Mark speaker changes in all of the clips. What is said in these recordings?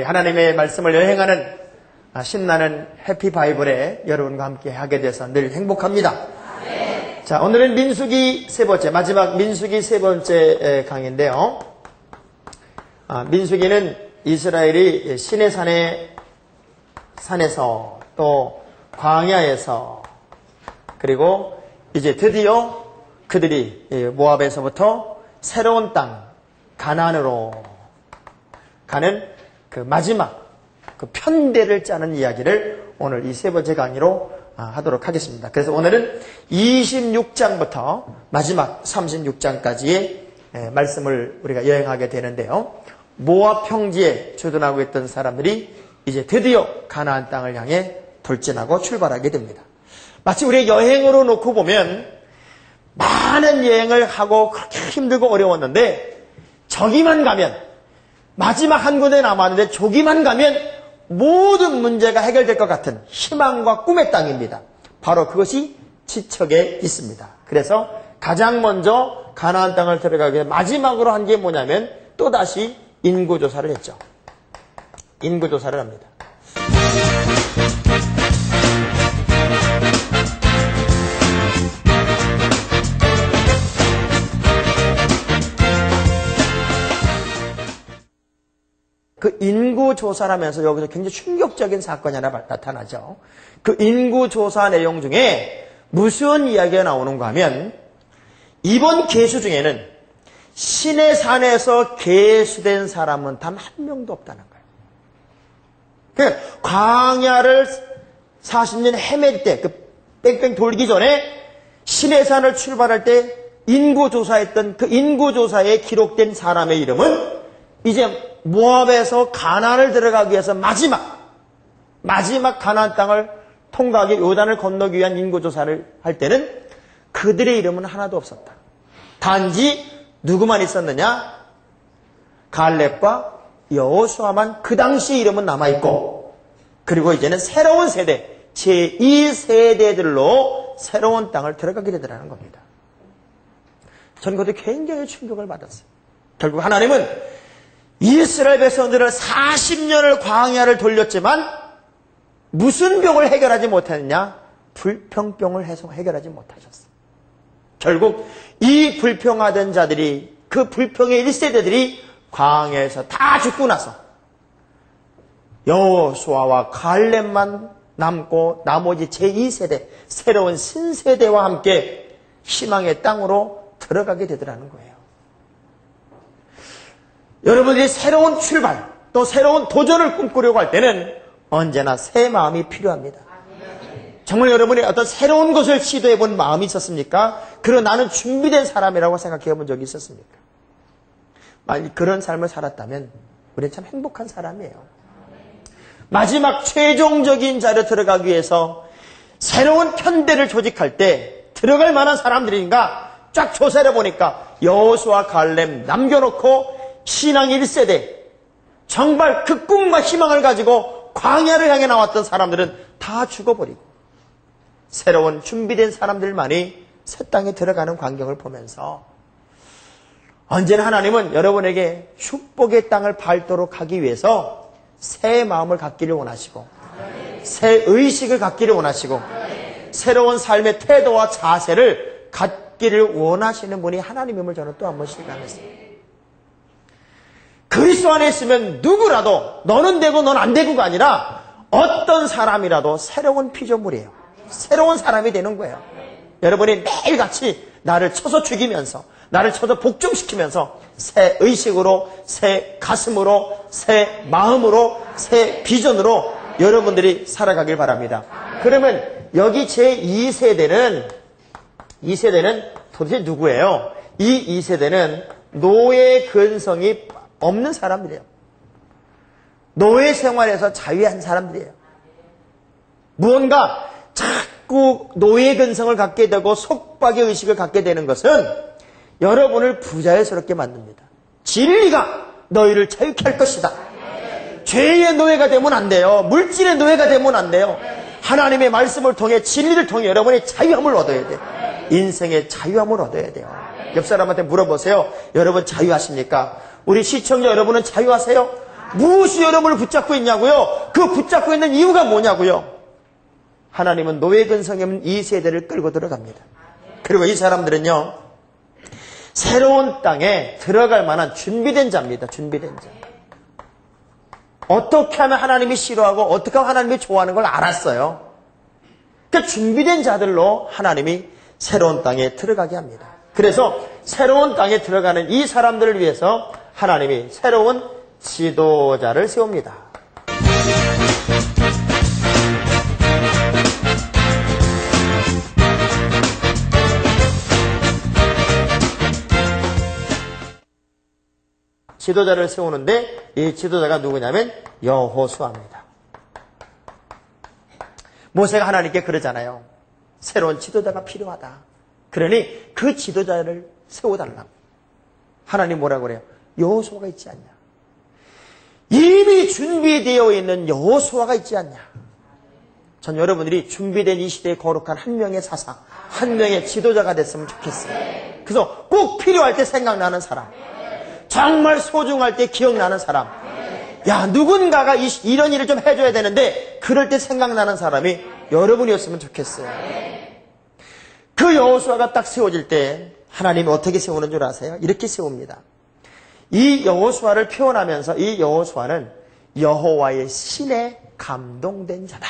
Speaker 1: 하나님의 말씀을 여행하는 신나는 해피 바이블에 여러분과 함께 하게 돼서 늘 행복합니다. 네. 자, 오늘은 민수기 세 번째, 마지막 민수기 세 번째 강의인데요. 민수기는 이스라엘이 시내 산에서 또 광야에서 그리고 이제 드디어 그들이 모압에서부터 새로운 땅 가나안으로 가는 그 마지막 그 편대를 짜는 이야기를 오늘 이 세 번째 강의로 하도록 하겠습니다. 그래서 오늘은 26장부터 마지막 36장까지의 말씀을 우리가 여행하게 되는데요. 모압 평지에 주둔하고 있던 사람들이 이제 드디어 가나안 땅을 향해 돌진하고 출발하게 됩니다. 마치 우리의 여행으로 놓고 보면 많은 여행을 하고 그렇게 힘들고 어려웠는데 저기만 가면 마지막 한 군데 남았는데 저기만 가면 모든 문제가 해결될 것 같은 희망과 꿈의 땅입니다. 바로 그것이 지척에 있습니다. 그래서 가장 먼저 가나안 땅을 들어가기 위해 마지막으로 한 게 뭐냐면 또다시 인구조사를 했죠. 인구조사를 합니다. 그 인구조사를 하면서 여기서 굉장히 충격적인 사건이 하나 나타나죠. 그 인구조사 내용 중에 무슨 이야기가 나오는가 하면 이번 계수 중에는 시내산에서 계수된 사람은 단 한 명도 없다는 거예요. 그러니까 광야를 40년 헤맬 때, 그 뺑뺑 돌기 전에 시내산을 출발할 때 인구조사했던 그 인구조사에 기록된 사람의 이름은 이제 모압에서 가나안을 들어가기 위해서 마지막 가나안 땅을 통과하기 요단을 건너기 위한 인구조사를 할 때는 그들의 이름은 하나도 없었다. 단지 누구만 있었느냐? 갈렙과 여호수아만 그 당시 이름은 남아있고 그리고 이제는 새로운 세대 제2세대들로 새로운 땅을 들어가게 되더라는 겁니다. 저는 그것도 굉장히 충격을 받았어요. 결국 하나님은 이스라엘 백성들을 40년을 광야를 돌렸지만 무슨 병을 해결하지 못했느냐? 불평병을 해결하지 못하셨어요. 결국 이 불평하던 자들이 그 불평의 1세대들이 광야에서 다 죽고 나서 여호수아와 갈렙만 남고 나머지 제2세대 새로운 신세대와 함께 희망의 땅으로 들어가게 되더라는 거예요. 여러분들이 새로운 출발 또 새로운 도전을 꿈꾸려고 할 때는 언제나 새 마음이 필요합니다. 정말 여러분이 어떤 새로운 것을 시도해 본 마음이 있었습니까? 그럼 나는 준비된 사람이라고 생각해 본 적이 있었습니까? 만약 그런 삶을 살았다면 우리는 참 행복한 사람이에요. 마지막 최종적인 자리에 들어가기 위해서 새로운 편대를 조직할 때 들어갈 만한 사람들인가 쫙 조사해 보니까 여호수아 갈렙 남겨놓고 신앙 1세대 정말 그 꿈과 희망을 가지고 광야를 향해 나왔던 사람들은 다 죽어버리고 새로운 준비된 사람들만이 새 땅에 들어가는 광경을 보면서 언제나 하나님은 여러분에게 축복의 땅을 밟도록 하기 위해서 새 마음을 갖기를 원하시고 새 의식을 갖기를 원하시고 새로운 삶의 태도와 자세를 갖기를 원하시는 분이 하나님임을 저는 또 한 번 실감했습니다. 그리스도 안에 있으면 누구라도 너는 되고 넌 안 되고가 아니라 어떤 사람이라도 새로운 피조물이에요. 새로운 사람이 되는 거예요. 여러분이 매일같이 나를 쳐서 죽이면서 나를 쳐서 복종시키면서 새 의식으로 새 가슴으로 새 마음으로 새 비전으로 여러분들이 살아가길 바랍니다. 그러면 여기 제2세대는 도대체 누구예요? 이 2세대는 노예 근성이 없는 사람들이에요. 노예 생활에서 자유한 사람들이에요. 무언가 자꾸 노예 근성을 갖게 되고 속박의 의식을 갖게 되는 것은 여러분을 부자연스럽게 만듭니다. 진리가 너희를 자유케 할 것이다. 죄의 노예가 되면 안 돼요. 물질의 노예가 되면 안 돼요. 하나님의 말씀을 통해 진리를 통해 여러분이 자유함을 얻어야 돼요. 인생의 자유함을 얻어야 돼요. 옆 사람한테 물어보세요. 여러분 자유하십니까? 우리 시청자 여러분은 자유하세요? 무엇이 여러분을 붙잡고 있냐고요? 그 붙잡고 있는 이유가 뭐냐고요? 하나님은 노예 근성에 없는 이 세대를 끌고 들어갑니다. 그리고 이 사람들은요, 새로운 땅에 들어갈 만한 준비된 자입니다. 준비된 자. 어떻게 하면 하나님이 싫어하고 어떻게 하면 하나님이 좋아하는 걸 알았어요. 그 준비된 자들로 하나님이 새로운 땅에 들어가게 합니다. 그래서 새로운 땅에 들어가는 이 사람들을 위해서 하나님이 새로운 지도자를 세웁니다. 지도자를 세우는데 이 지도자가 누구냐면 여호수아입니다. 모세가 하나님께 그러잖아요. 새로운 지도자가 필요하다. 그러니 그 지도자를 세워달라고. 하나님 뭐라고 그래요? 여호수아가 있지 않냐. 이미 준비되어 있는 여호수아가 있지 않냐. 전 여러분들이 준비된 이 시대에 거룩한 한 명의 사상, 한 명의 지도자가 됐으면 좋겠어요. 그래서 꼭 필요할 때 생각나는 사람, 정말 소중할 때 기억나는 사람, 야, 누군가가 이런 일을 좀 해줘야 되는데 그럴 때 생각나는 사람이 여러분이었으면 좋겠어요. 그 여호수아가 딱 세워질 때 하나님이 어떻게 세우는 줄 아세요? 이렇게 세웁니다. 이 여호수아를 표현하면서 이 여호수아는 여호와의 신에 감동된 자다.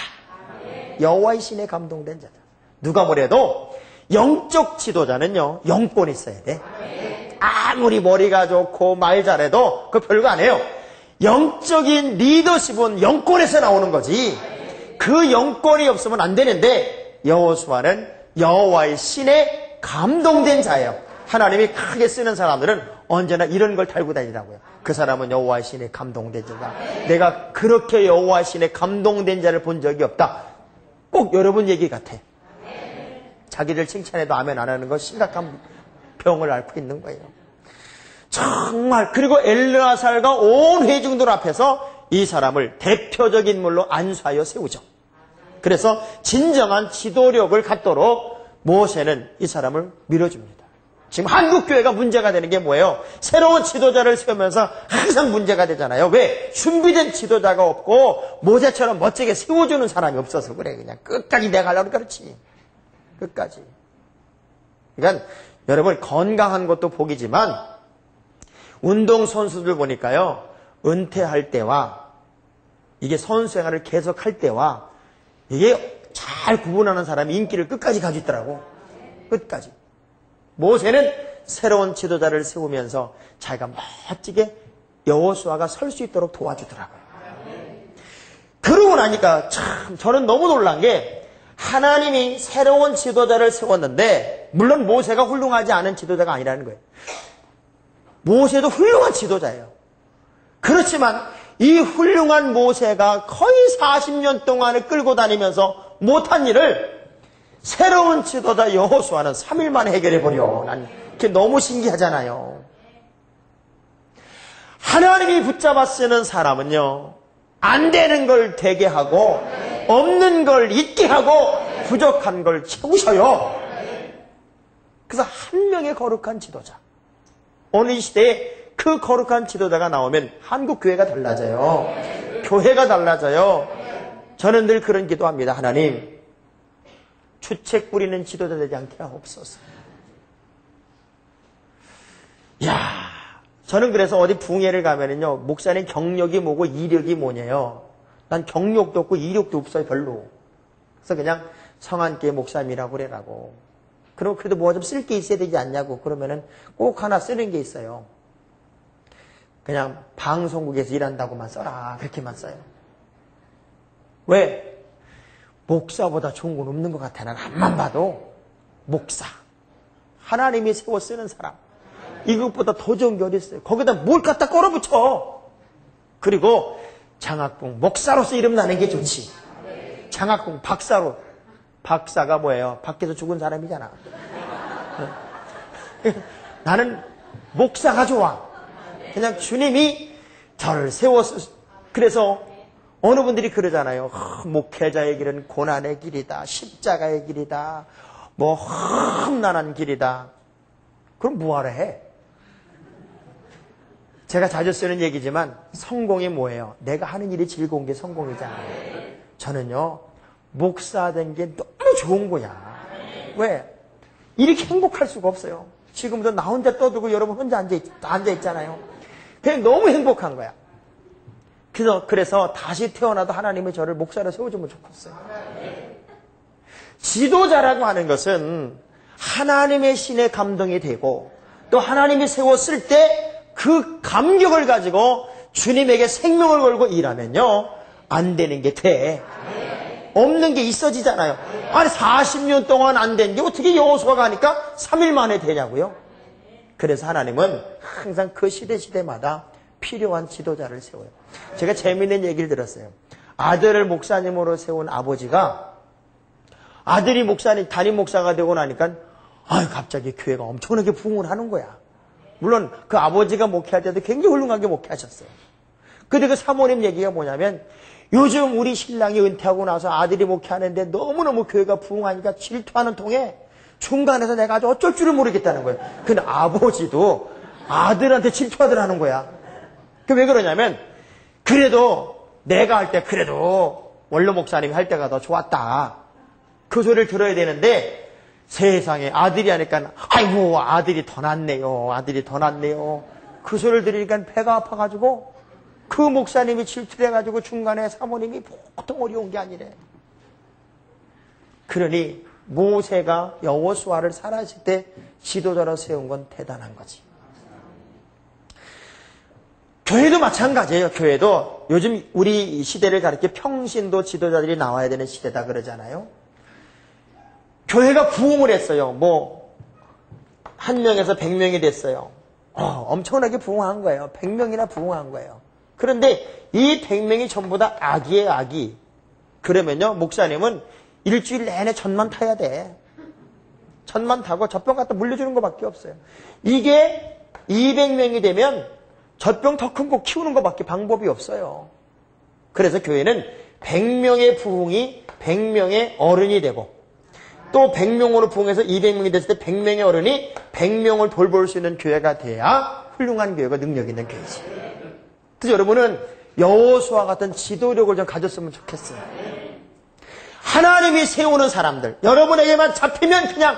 Speaker 1: 여호와의 신에 감동된 자다. 누가 뭐래도 영적 지도자는요, 영권이 있어야 돼. 아무리 머리가 좋고 말 잘해도 그거 별거 안 해요. 영적인 리더십은 영권에서 나오는 거지. 그 영권이 없으면 안 되는데 여호수아는 여호와의 신에 감동된 자예요. 하나님이 크게 쓰는 사람들은 언제나 이런 걸 달고 다니라고요. 그 사람은 여호와의 신에 감동된 자다. 내가 그렇게 여호와의 신에 감동된 자를 본 적이 없다. 꼭 여러분 얘기 같아. 자기를 칭찬해도 아멘 안 하는 건 심각한 병을 앓고 있는 거예요. 정말. 그리고 엘르아살과 온 회중들 앞에서 이 사람을 대표적인 인물로 안수하여 세우죠. 그래서 진정한 지도력을 갖도록 모세는 이 사람을 밀어줍니다. 지금 한국교회가 문제가 되는 게 뭐예요? 새로운 지도자를 세우면서 항상 문제가 되잖아요. 왜? 준비된 지도자가 없고 모세처럼 멋지게 세워주는 사람이 없어서 그래. 그냥 끝까지 내가 하려고 그렇지. 끝까지. 그러니까 여러분, 건강한 것도 복이지만 운동선수들 보니까요, 은퇴할 때와 이게 선수생활을 계속할 때와 이게 잘 구분하는 사람이 인기를 끝까지 가지고 있더라고. 끝까지. 모세는 새로운 지도자를 세우면서 자기가 멋지게 여호수아가 설 수 있도록 도와주더라고요. 그러고 나니까 참 저는 너무 놀란 게, 하나님이 새로운 지도자를 세웠는데 물론 모세가 훌륭하지 않은 지도자가 아니라는 거예요. 모세도 훌륭한 지도자예요. 그렇지만 이 훌륭한 모세가 거의 40년 동안을 끌고 다니면서 못한 일을 새로운 지도자 여호수아는 3일 만에 해결해버려. 난 그게 너무 신기하잖아요. 하나님이 붙잡아 쓰는 사람은요, 안 되는 걸 되게 하고 없는 걸 있게 하고 부족한 걸 채우셔요. 그래서 한 명의 거룩한 지도자. 오늘 이 시대에 그 거룩한 지도자가 나오면 한국 교회가 달라져요. 교회가 달라져요. 저는 늘 그런 기도합니다. 하나님, 주책 부리는 지도자 되지 않게 하옵소서. 야, 저는 그래서 어디 붕예를 가면은요, 목사님 경력이 뭐고 이력이 뭐냐요. 난 경력도 없고 이력도 없어요, 별로. 그래서 그냥 성안교회 목사님이라고 그래라고. 그리고 그래도 뭐 좀 쓸 게 있어야 되지 않냐고. 그러면은 꼭 하나 쓰는 게 있어요. 그냥 방송국에서 일한다고만 써라. 그렇게만 써요. 왜? 목사보다 좋은 건 없는 것 같아. 난 앞만 봐도 목사. 하나님이 세워 쓰는 사람. 이것보다 더 좋은 게 어디 있어요. 거기다 뭘 갖다 걸어붙여. 그리고 장학봉 목사로서 이름 나는 게 좋지. 장학봉 박사로. 박사가 뭐예요? 밖에서 죽은 사람이잖아. 나는 목사가 좋아. 그냥 주님이 저를 세워서. 그래서 어느 분들이 그러잖아요. 목회자의 길은 고난의 길이다. 십자가의 길이다. 뭐 험난한 길이다. 그럼 뭐하러 해? 제가 자주 쓰는 얘기지만 성공이 뭐예요? 내가 하는 일이 즐거운 게 성공이잖아요. 저는요, 목사된 게 너무 좋은 거야. 왜? 이렇게 행복할 수가 없어요. 지금도 나 혼자 떠들고 여러분 혼자 앉아있잖아요. 그냥 너무 행복한 거야. 그래서 다시 태어나도 하나님이 저를 목사로 세워주면 좋겠어요. 지도자라고 하는 것은 하나님의 신에 감동이 되고 또 하나님이 세웠을 때 그 감격을 가지고 주님에게 생명을 걸고 일하면요, 안 되는 게 돼. 없는 게 있어지잖아요. 아니 40년 동안 안 된 게 어떻게 여호수아가 하니까 3일 만에 되냐고요. 그래서 하나님은 항상 그 시대마다 필요한 지도자를 세워요. 제가 재미있는 얘기를 들었어요. 아들을 목사님으로 세운 아버지가 아들이 담임 목사가 되고 나니까 갑자기 교회가 엄청나게 부흥을 하는 거야. 물론 그 아버지가 목회할 때도 굉장히 훌륭하게 목회하셨어요. 근데 그 사모님 얘기가 뭐냐면 요즘 우리 신랑이 은퇴하고 나서 아들이 목회하는데 너무너무 교회가 부흥하니까 질투하는 통에 중간에서 내가 아주 어쩔 줄을 모르겠다는 거예요. 근데 아버지도 아들한테 질투하더라는 거야. 왜 그러냐면 그래도 내가 할 때 그래도 원로 목사님이 할 때가 더 좋았다. 그 소리를 들어야 되는데 세상에 아들이 하니까 아이고 아들이 더 낫네요. 아들이 더 낫네요. 그 소리를 들으니까 배가 아파가지고 그 목사님이 질투를 해가지고 중간에 사모님이 보통 어려운 게 아니래. 그러니 모세가 여호수아를 살아있을 때 지도자로 세운 건 대단한 거지. 교회도 마찬가지예요. 교회도 요즘 우리 시대를 가리켜 평신도 지도자들이 나와야 되는 시대다 그러잖아요. 교회가 부흥을 했어요. 한 명에서 100명이 됐어요. 엄청나게 부흥한 거예요. 100명이나 부흥한 거예요. 그런데 이 100명이 전부 다 악이에요, 악이. 그러면요, 목사님은 일주일 내내 전만 타야 돼. 전만 타고 젖병 갖다 물려주는 것밖에 없어요. 이게 200명이 되면 젖병 더 큰 거 키우는 것밖에 방법이 없어요. 그래서 교회는 100명의 부흥이 100명의 어른이 되고 또 100명으로 부흥해서 200명이 됐을 때 100명의 어른이 100명을 돌볼 수 있는 교회가 돼야 훌륭한 교회가 능력 있는 교회지. 그래서 여러분은 여호수아 같은 지도력을 좀 가졌으면 좋겠어요. 하나님이 세우는 사람들, 여러분에게만 잡히면 그냥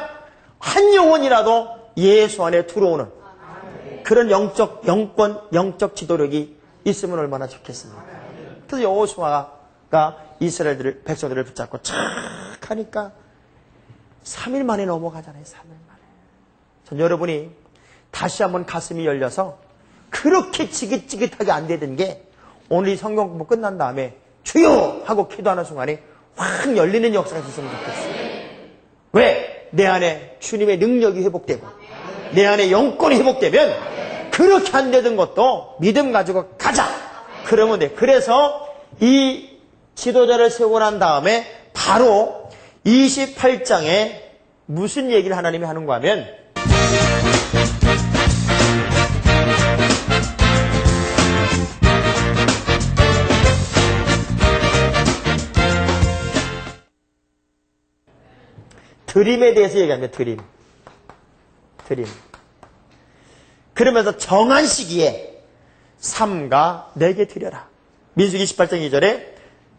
Speaker 1: 한 영혼이라도 예수 안에 들어오는 그런 영적 지도력이 있으면 얼마나 좋겠습니까? 그래서 여호수아가 이스라엘 백성들을 붙잡고 착 하니까 3일 만에 넘어가잖아요. 3일 만에. 전 여러분이 다시 한번 가슴이 열려서 그렇게 지긋지긋하게 안 되던 게 오늘 이 성경 공부 끝난 다음에 주여! 하고 기도하는 순간에 확 열리는 역사가 있었으면 좋겠어요. 왜? 내 안에 주님의 능력이 회복되고 내 안에 영권이 회복되면 그렇게 안 되던 것도 믿음 가지고 가자! 그러면 돼. 그래서 이 지도자를 세우고 난 다음에 바로 28장에 무슨 얘기를 하나님이 하는가 하면 드림에 대해서 얘기합니다. 드림. 그러면서 정한 시기에 삼가 내게 드려라. 민수기 18장 2절에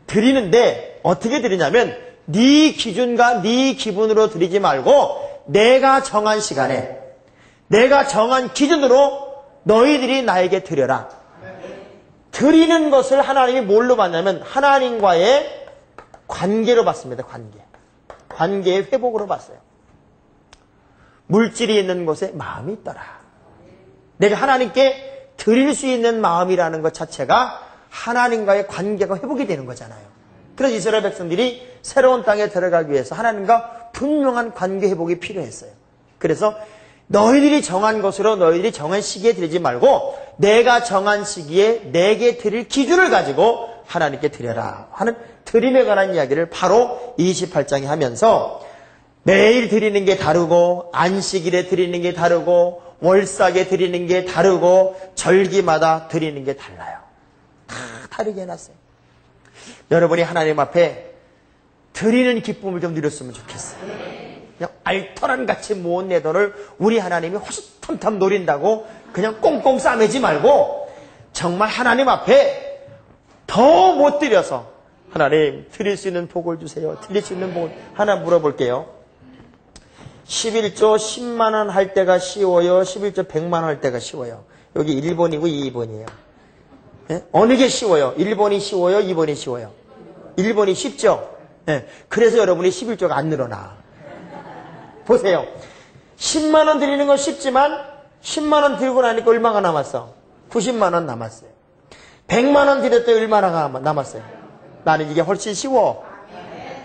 Speaker 1: 드리는데 어떻게 드리냐면 네 기준과 네 기분으로 드리지 말고 내가 정한 시간에 내가 정한 기준으로 너희들이 나에게 드려라. 드리는 것을 하나님이 뭘로 봤냐면 하나님과의 관계로 봤습니다. 관계의 회복으로 봤어요. 물질이 있는 곳에 마음이 있더라. 내가 하나님께 드릴 수 있는 마음이라는 것 자체가 하나님과의 관계가 회복이 되는 거잖아요. 그래서 이스라엘 백성들이 새로운 땅에 들어가기 위해서 하나님과 분명한 관계 회복이 필요했어요. 그래서 너희들이 정한 것으로 너희들이 정한 시기에 드리지 말고 내가 정한 시기에 내게 드릴 기준을 가지고 하나님께 드려라 하는 드림에 관한 이야기를 바로 28장에 하면서 매일 드리는 게 다르고 안식일에 드리는 게 다르고 월삭에 드리는 게 다르고 절기마다 드리는 게 달라요. 다 다르게 해놨어요. 여러분이 하나님 앞에 드리는 기쁨을 좀 누렸으면 좋겠어요. 그냥 알토란 같이 모은 내 돈을 우리 하나님이 호시탐탐 노린다고 그냥 꽁꽁 싸매지 말고 정말 하나님 앞에 더 못 드려서 하나님 드릴 수 있는 복을 주세요. 드릴 수 있는 복을 하나 물어볼게요. 11조 10만 원 할 때가 쉬워요? 11조 100만 원 할 때가 쉬워요? 여기 1번이고 2번이에요. 네? 어느 게 쉬워요? 1번이 쉬워요? 2번이 쉬워요? 1번이 쉽죠? 네. 그래서 여러분이 11조가 안 늘어나. 보세요. 10만 원 드리는 건 쉽지만 10만 원 드리고 나니까 얼마가 남았어? 90만 원 남았어요. 100만 원 드렸더니 얼마나 남았어요? 나는 이게 훨씬 쉬워.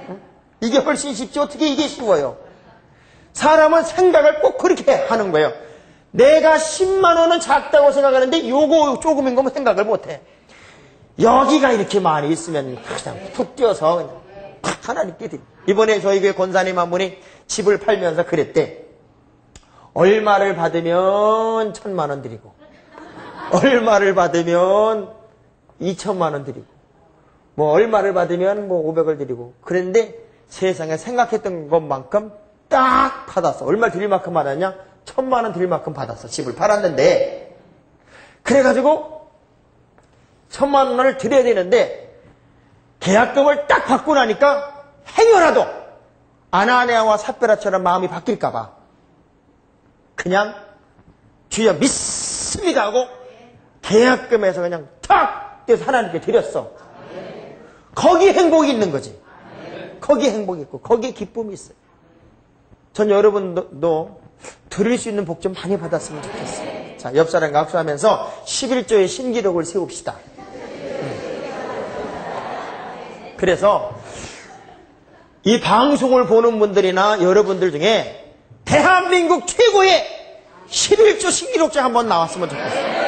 Speaker 1: 응? 이게 훨씬 쉽지 어떻게 이게 쉬워요? 사람은 생각을 꼭 그렇게 하는 거예요. 내가 10만 원은 작다고 생각하는데 요거 조금인 거면 생각을 못해. 여기가 이렇게 많이 있으면 그냥 툭 뛰어서 그냥 하나님께 드립니다. 이번에 저희 교회 권사님 한 분이 집을 팔면서 그랬대. 얼마를 받으면 1,000만 원 드리고 얼마를 받으면 2천만 원 드리고 뭐 얼마를 받으면 뭐 500을 드리고 그랬는데 세상에 생각했던 것만큼 딱 받았어. 얼마 드릴 만큼 받았냐? 1,000만 원 드릴 만큼 받았어. 집을 팔았는데 그래가지고 1,000만 원을 드려야 되는데 계약금을 딱 받고 나니까 행여라도 아나니아와 삽비라처럼 마음이 바뀔까봐 그냥 주여 믿습니다 하고 계약금에서 그냥 탁 떼서 하나님께 드렸어. 거기에 행복이 있는 거지. 거기에 행복이 있고 거기에 기쁨이 있어요. 전 여러분도 드릴 수 있는 복 좀 많이 받았으면 좋겠어요. 자, 옆 사람과 악수하면서 11조의 신기록을 세웁시다. 그래서 이 방송을 보는 분들이나 여러분들 중에 대한민국 최고의 11조 신기록자 한번 나왔으면 좋겠어요.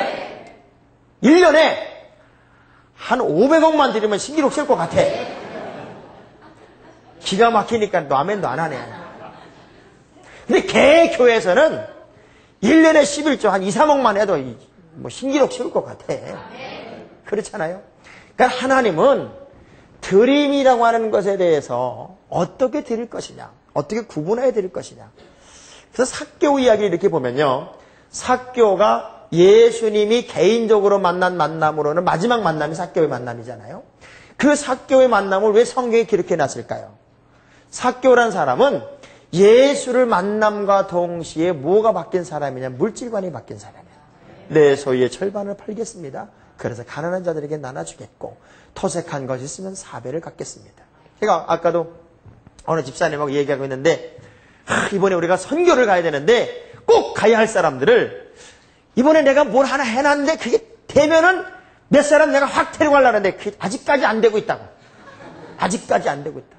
Speaker 1: 1년에 한 500억만 드리면 신기록 쓸 것 같아. 기가 막히니까 또 아멘도 안 하네. 근데 개교에서는 1년에 11조 한 2, 3억만 해도 뭐 신기록 세울 것 같아. 그렇잖아요? 그러니까 하나님은 드림이라고 하는 것에 대해서 어떻게 드릴 것이냐, 어떻게 구분해 드릴 것이냐. 그래서 삭개오 이야기를 이렇게 보면요. 삭개오가 예수님이 개인적으로 만난 만남으로는 마지막 만남이 삭개오의 만남이잖아요. 그 삭개오의 만남을 왜 성경에 기록해 놨을까요? 삭개오란 사람은 예수를 만남과 동시에 뭐가 바뀐 사람이냐? 물질관이 바뀐 사람이야. 내 소유의 절반을 팔겠습니다. 그래서 가난한 자들에게 나눠주겠고 토색한 것이 있으면 4배를 갖겠습니다. 제가 아까도 어느 집사님하고 얘기하고 있는데 이번에 우리가 선교를 가야 되는데 꼭 가야 할 사람들을 이번에 내가 뭘 하나 해놨는데 그게 되면은 몇 사람 내가 확 데리고 가려는데 그게 아직까지 안 되고 있다고. 아직까지 안 되고 있다.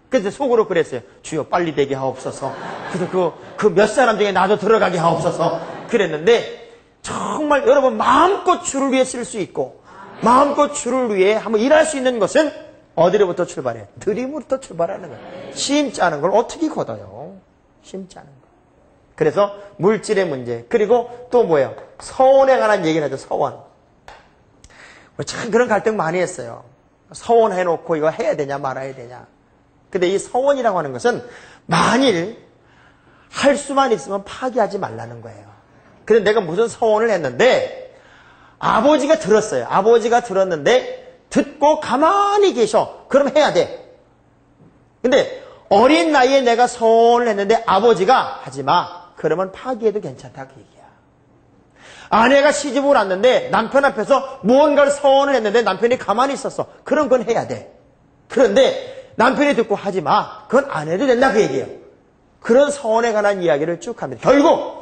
Speaker 1: 그래서 속으로 그랬어요. 주여 빨리 되게 하옵소서. 그래서 그 몇 사람 중에 나도 들어가게 하옵소서. 그랬는데 정말 여러분 마음껏 주를 위해 쓸 수 있고 마음껏 주를 위해 한번 일할 수 있는 것은 어디로부터 출발해요? 드림으로부터 출발하는 거예요. 심지 않은 걸 어떻게 걷어요? 심지 않은 거. 그래서 물질의 문제 그리고 또 뭐예요? 서원에 관한 얘기를 하죠. 서원. 참 그런 갈등 많이 했어요. 서원해놓고 이거 해야 되냐 말아야 되냐. 근데 이 서원이라고 하는 것은 만일 할 수만 있으면 파기하지 말라는 거예요. 그래서 내가 무슨 서원을 했는데 아버지가 들었어요. 아버지가 들었는데 듣고 가만히 계셔. 그럼 해야 돼. 근데 어린 나이에 내가 서원을 했는데 아버지가 하지 마. 그러면 파기해도 괜찮다 그 얘기야. 아내가 시집을 왔는데 남편 앞에서 무언가를 서원을 했는데 남편이 가만히 있었어. 그럼 그건 해야 돼. 그런데 남편이 듣고 하지 마. 그건 안 해도 된다 그 얘기예요. 그런 서원에 관한 이야기를 쭉 합니다. 결국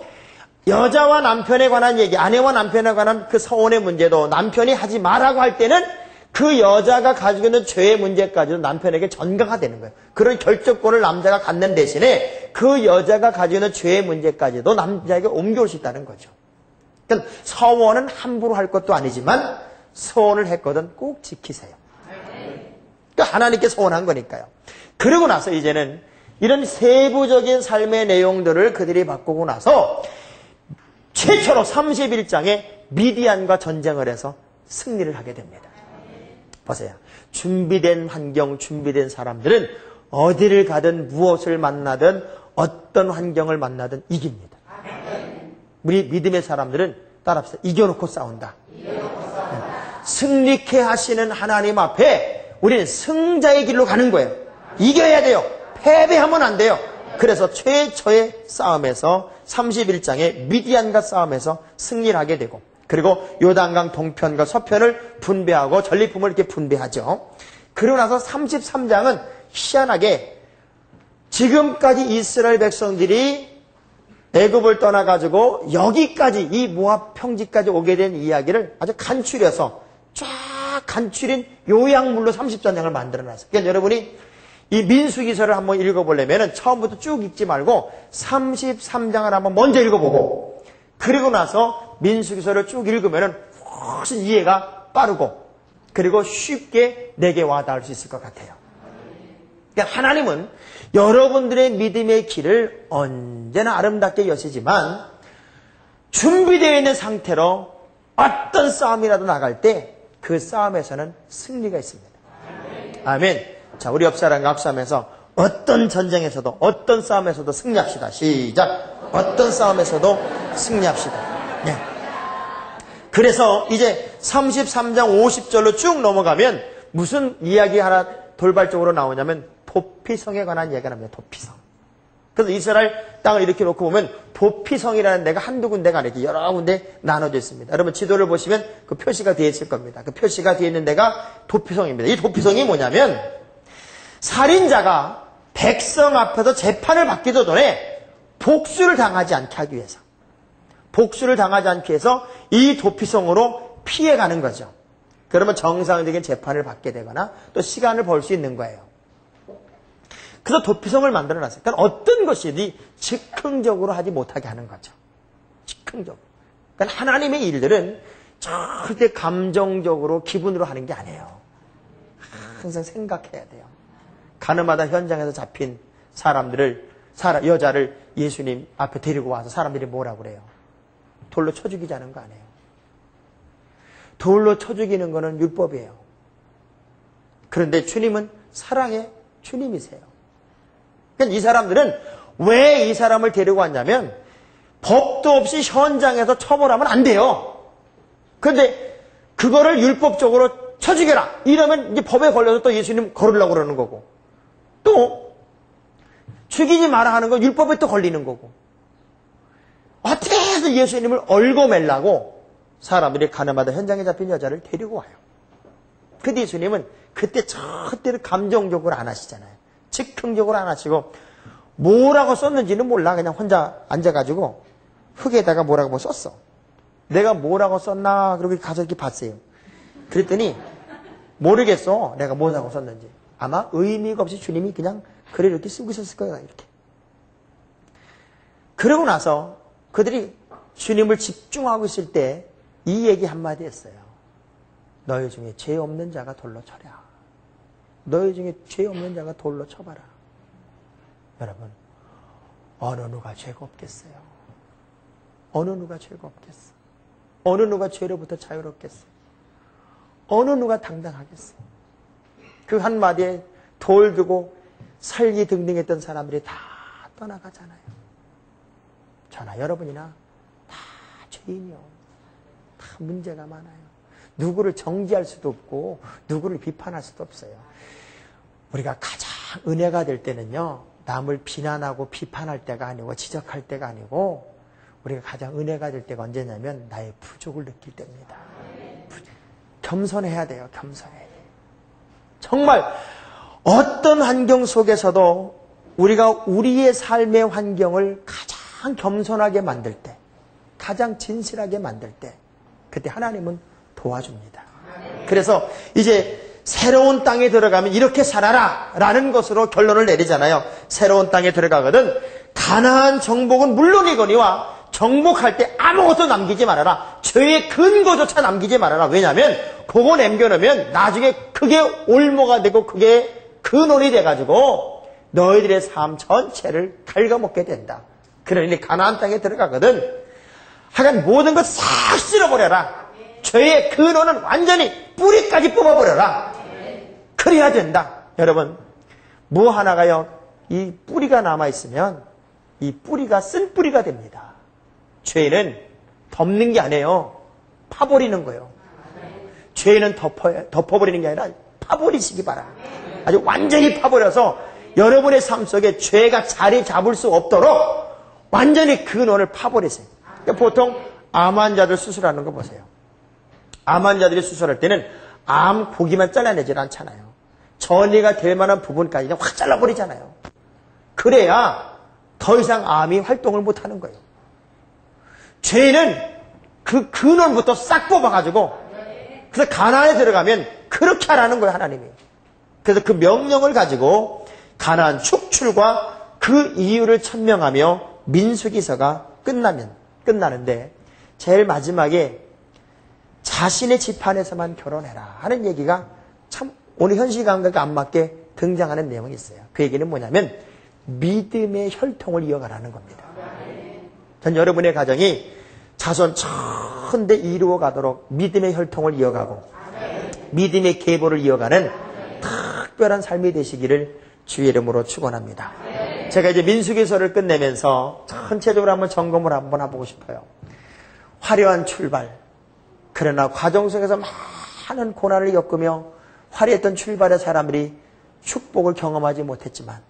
Speaker 1: 여자와 남편에 관한 얘기, 아내와 남편에 관한 그 서원의 문제도 남편이 하지 마라고 할 때는 그 여자가 가지고 있는 죄의 문제까지도 남편에게 전가가 되는 거예요. 그런 결정권을 남자가 갖는 대신에 그 여자가 가지고 있는 죄의 문제까지도 남자에게 옮겨올 수 있다는 거죠. 그러니까 서원은 함부로 할 것도 아니지만 서원을 했거든 꼭 지키세요. 그러니까 하나님께 서원한 거니까요. 그러고 나서 이제는 이런 세부적인 삶의 내용들을 그들이 바꾸고 나서 최초로 31장에 미디안과 전쟁을 해서 승리를 하게 됩니다. 보세요. 준비된 환경, 준비된 사람들은 어디를 가든 무엇을 만나든 어떤 환경을 만나든 이깁니다. 우리 믿음의 사람들은 따라합시다. 이겨놓고 싸운다. 승리케 하시는 하나님 앞에 우리는 승자의 길로 가는 거예요. 이겨야 돼요. 패배하면 안 돼요. 그래서 최초의 싸움에서 31장의 미디안과 싸움에서 승리를 하게 되고, 그리고 요단강 동편과 서편을 분배하고 전리품을 이렇게 분배하죠. 그러고 나서 33장은 희한하게 지금까지 이스라엘 백성들이 애굽을 떠나가지고 여기까지 이 모압 평지까지 오게 된 이야기를 아주 간추려서 쫙 간추린 요약물로 33장을 만들어놨어요. 그러니까 여러분이 이 민수기서를 한번 읽어보려면 처음부터 쭉 읽지 말고 33장을 한번 먼저 읽어보고, 그리고 나서 민수기서를 쭉 읽으면 훨씬 이해가 빠르고 그리고 쉽게 내게 와닿을 수 있을 것 같아요. 그러니까 하나님은 여러분들의 믿음의 길을 언제나 아름답게 여시지만 준비되어 있는 상태로 어떤 싸움이라도 나갈 때 그 싸움에서는 승리가 있습니다. 아멘. 자, 우리 옆 사람과 합수하면서 어떤 전쟁에서도 어떤 싸움에서도 승리합시다. 시작. 어떤 싸움에서도 승리합시다. 네. 그래서 이제 33장 50절로 쭉 넘어가면 무슨 이야기 하나 돌발적으로 나오냐면 도피성에 관한 이야기가 납니다. 도피성. 그래서 이스라엘 땅을 이렇게 놓고 보면 도피성이라는 데가 한두 군데가 아니고 여러 군데 나눠져 있습니다. 여러분 지도를 보시면 그 표시가 되어 있을 겁니다. 그 표시가 되어 있는 데가 도피성입니다. 이 도피성이 뭐냐면 살인자가 백성 앞에서 재판을 받기도 전에 복수를 당하지 않게 하기 위해서, 복수를 당하지 않기 위해서 이 도피성으로 피해가는 거죠. 그러면 정상적인 재판을 받게 되거나 또 시간을 벌 수 있는 거예요. 그래서 도피성을 만들어놨어요. 그러니까 어떤 것이든 즉흥적으로 하지 못하게 하는 거죠. 즉흥적으로. 그러니까 하나님의 일들은 절대 감정적으로 기분으로 하는 게 아니에요. 항상 생각해야 돼요. 가늠하다 현장에서 잡힌 여자를 예수님 앞에 데리고 와서 사람들이 뭐라고 그래요? 돌로 쳐 죽이자는 거 아니에요. 돌로 쳐 죽이는 거는 율법이에요. 그런데 주님은 사랑의 주님이세요. 그러니까 이 사람들은 왜 이 사람을 데리고 왔냐면 법도 없이 현장에서 처벌하면 안 돼요. 그런데 그거를 율법적으로 쳐 죽여라 이러면 이제 법에 걸려서 또 예수님 걸으려고 그러는 거고, 또 죽이지 마라 하는 건 율법에 또 걸리는 거고, 어떻게 해서 예수님을 얽어매려고 사람들이 가늠하다 현장에 잡힌 여자를 데리고 와요. 근데 예수님은 그때 절대로 감정적으로 안 하시잖아요. 즉흥적으로 안 하시고 뭐라고 썼는지는 몰라. 그냥 혼자 앉아가지고 흙에다가 뭐라고 썼어. 내가 뭐라고 썼나 그러고 가서 이렇게 봤어요. 그랬더니 모르겠어. 내가 뭐라고 썼는지. 아마 의미가 없이 주님이 그냥 글을 이렇게 쓰고 있었을 거예요. 이렇게. 그러고 나서 그들이 주님을 집중하고 있을 때 이 얘기 한마디 했어요. 너희 중에 죄 없는 자가 돌로 쳐라. 너희 중에 죄 없는 자가 돌로 쳐봐라. 여러분, 어느 누가 죄가 없겠어요? 어느 누가 죄가 없겠어? 어느 누가 죄로부터 자유롭겠어? 어느 누가 당당하겠어? 그 한마디에 돌 두고 살기 등등했던 사람들이 다 떠나가잖아요. 저나 여러분이나 다 죄인이요. 다 문제가 많아요. 누구를 정죄할 수도 없고 누구를 비판할 수도 없어요. 우리가 가장 은혜가 될 때는요, 남을 비난하고 비판할 때가 아니고 지적할 때가 아니고 우리가 가장 은혜가 될 때가 언제냐면 나의 부족을 느낄 때입니다. 겸손해야 돼요. 겸손해야 돼요. 정말 어떤 환경 속에서도 우리가 우리의 삶의 환경을 가장 겸손하게 만들 때, 가장 진실하게 만들 때, 그때 하나님은 도와줍니다. 그래서 이제 새로운 땅에 들어가면 이렇게 살아라 라는 것으로 결론을 내리잖아요. 새로운 땅에 들어가거든 가나안 정복은 물론이거니와 정복할 때 아무것도 남기지 말아라. 죄의 근거조차 남기지 말아라. 왜냐하면 그거 남겨놓으면 나중에 그게 올모가 되고 그게 근원이 돼가지고 너희들의 삶 전체를 갉아먹게 된다. 그러니 가나안 땅에 들어가거든 하여간 모든 것 싹 쓸어버려라. 죄의 근원은 완전히 뿌리까지 뽑아버려라. 그래야 된다. 여러분, 뭐 하나가요, 이 뿌리가 남아있으면 이 뿌리가 쓴 뿌리가 됩니다. 죄는 덮는 게 아니에요. 파버리는 거예요. 죄는 덮어버리는 게 아니라 파버리시기 바랍니다. 아주 완전히 파버려서 여러분의 삶 속에 죄가 자리 잡을 수 없도록 완전히 근원을 파버리세요. 그러니까 보통 암 환자들 수술하는 거 보세요. 암 환자들이 수술할 때는 암 고기만 잘라내질 않잖아요. 전이가 될 만한 부분까지 그냥 확 잘라버리잖아요. 그래야 더 이상 암이 활동을 못하는 거예요. 죄는 그 근원부터 싹 뽑아가지고, 그래서 가나안에 들어가면 그렇게 하라는 거예요, 하나님이. 그래서 그 명령을 가지고 가나안 축출과 그 이유를 천명하며 민수기서가 끝나는데, 제일 마지막에 자신의 집 안에서만 결혼해라 하는 얘기가 참 오늘 현 시간과 안 맞게 등장하는 내용이 있어요. 그 얘기는 뭐냐면 믿음의 혈통을 이어가라는 겁니다. 전 여러분의 가정이 자손 천대 이루어가도록 믿음의 혈통을 이어가고 믿음의 계보를 이어가는 특별한 삶이 되시기를 주의 이름으로 축원합니다. 제가 이제 민수기서를 끝내면서 전체적으로 한번 점검을 한번 해보고 싶어요. 화려한 출발, 그러나 과정 속에서 많은 고난을 겪으며 화려했던 출발의 사람들이 축복을 경험하지 못했지만,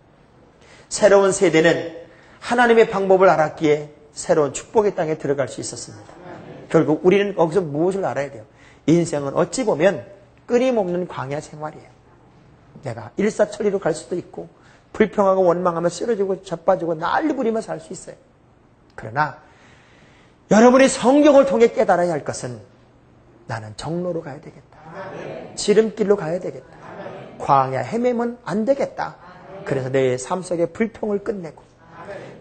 Speaker 1: 새로운 세대는 하나님의 방법을 알았기에 새로운 축복의 땅에 들어갈 수 있었습니다. 결국 우리는 거기서 무엇을 알아야 돼요? 인생은 어찌 보면 끊임없는 광야 생활이에요. 내가 일사천리로 갈 수도 있고 불평하고 원망하며 쓰러지고 자빠지고 난리 부리며 살 수 있어요. 그러나 여러분이 성경을 통해 깨달아야 할 것은 나는 정로로 가야 되겠다. 지름길로 가야 되겠다. 광야 헤매면 안 되겠다. 그래서 내 삶 속의 불평을 끝내고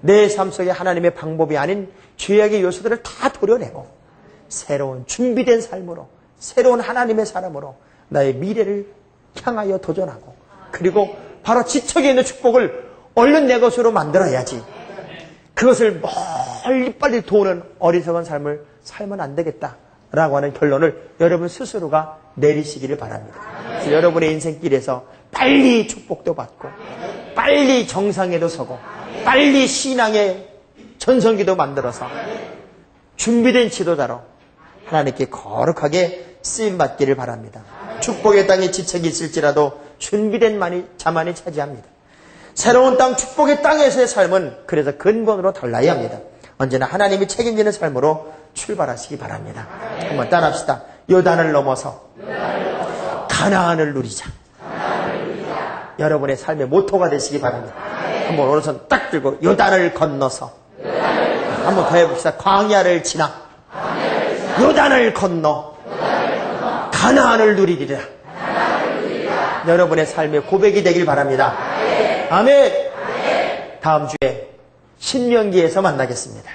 Speaker 1: 내 삶 속에 하나님의 방법이 아닌 죄악의 요소들을 다 도려내고 새로운 준비된 삶으로, 새로운 하나님의 사람으로 나의 미래를 향하여 도전하고, 그리고 바로 지척에 있는 축복을 얼른 내 것으로 만들어야지, 그것을 멀리 빨리 도는 어리석은 삶을 살면 안 되겠다라고 하는 결론을 여러분 스스로가 내리시기를 바랍니다. 그래서 여러분의 인생길에서 빨리 축복도 받고 빨리 정상에도 서고 빨리 신앙의 전성기도 만들어서 준비된 지도자로 하나님께 거룩하게 쓰임받기를 바랍니다. 축복의 땅에 지책이 있을지라도 준비된 자만이 차지합니다. 새로운 땅, 축복의 땅에서의 삶은 그래서 근본으로 달라야 합니다. 언제나 하나님이 책임지는 삶으로 출발하시기 바랍니다. 한번 따라합시다. 요단을 넘어서 가나안을 누리자. 여러분의 삶의 모토가 되시기 바랍니다. 한번 오른손 딱 들고 요단을 건너서, 한번 더 해봅시다. 광야를 지나 요단을 건너 가나안을 누리리라. 여러분의 삶의 고백이 되길 바랍니다. 아멘. 다음 주에 신명기에서 만나겠습니다.